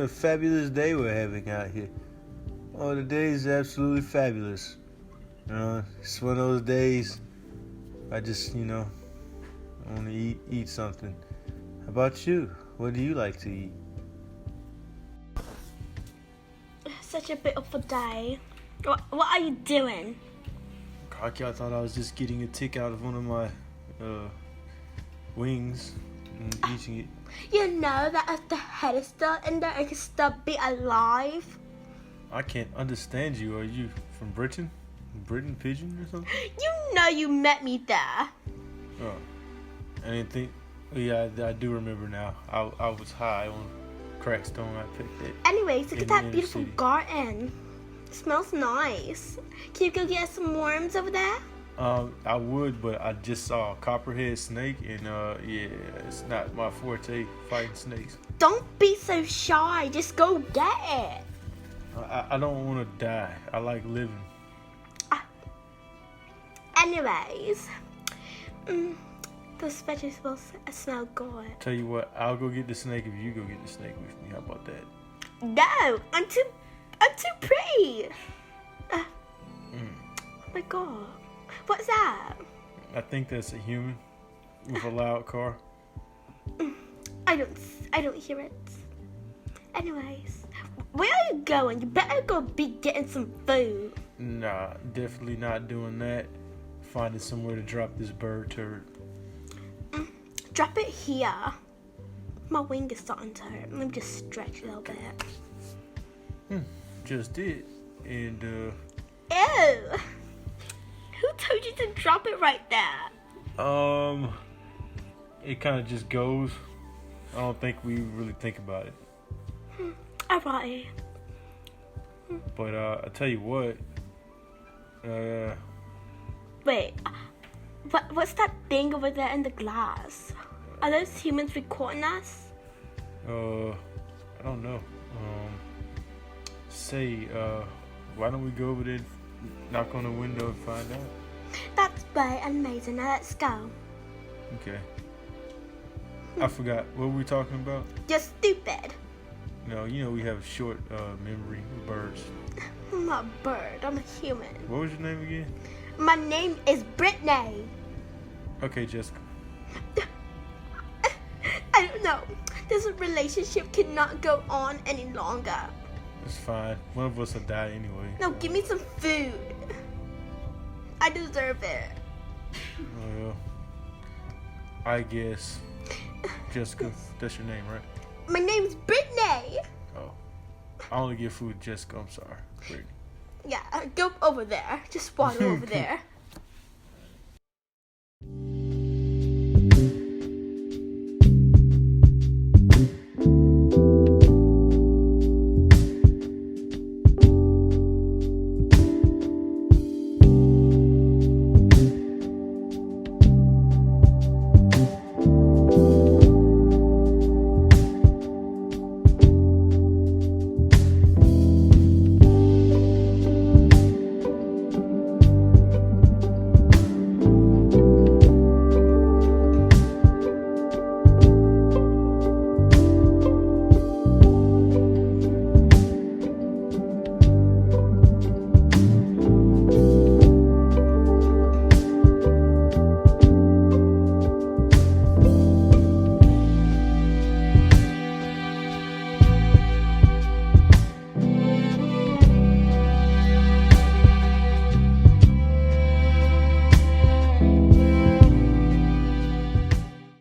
a fabulous day we're having out here. Oh, the day is absolutely fabulous. It's one of those days I just, I want to eat something. How about you? What do you like to eat? Such a beautiful day. What are you doing? Cocky, I thought I was just getting a tick out of one of my wings and eating it. You know that if the head is still in there, it can still be alive. I can't understand you. Are you from Britain? Britain Pigeon or something? You know you met me there. Oh, I didn't think. Yeah, I do remember now. I was high on Crackstone. I picked it. Anyways, look at that beautiful city. garden. It smells nice. Can you go get some worms over there? I would, but I just saw a copperhead snake, and it's not my forte, fighting snakes. Don't be so shy. Just go get it. I don't want to die. I like living. Anyways, those vegetables smell good. Tell you what, I'll go get the snake if you go get the snake with me. How about that? No, I'm too pretty. Oh my god, what's that? I think that's a human with a loud car. I don't hear it. Anyways, where are you going? You better go be getting some food. Nah, definitely not doing that. Finding somewhere to drop this bird turd. Drop it here. My wing is starting to hurt. Let me just stretch a little bit. Just did. And, Ew! Who told you to drop it right there? it kind of just goes. I don't think we really think about it. Alright. But, I tell you what. Wait. What's that thing over there in the glass? Are those humans recording us? I don't know. Why don't we go over there, knock on the window and find out? That's right, amazing. Now let's go. Okay. I forgot. What were we talking about? You're stupid. No, we have short memory with birds. I'm not a bird. I'm a human. What was your name again? My name is Brittany. Okay, Jessica. I don't know. This relationship cannot go on any longer. It's fine. One of us will die anyway. No, give me some food. I deserve it. Well, I guess. Jessica, that's your name, right? My name's Brittany. Oh. I only give food to Jessica, I'm sorry. Brittany. Yeah, go over there. Just water over there.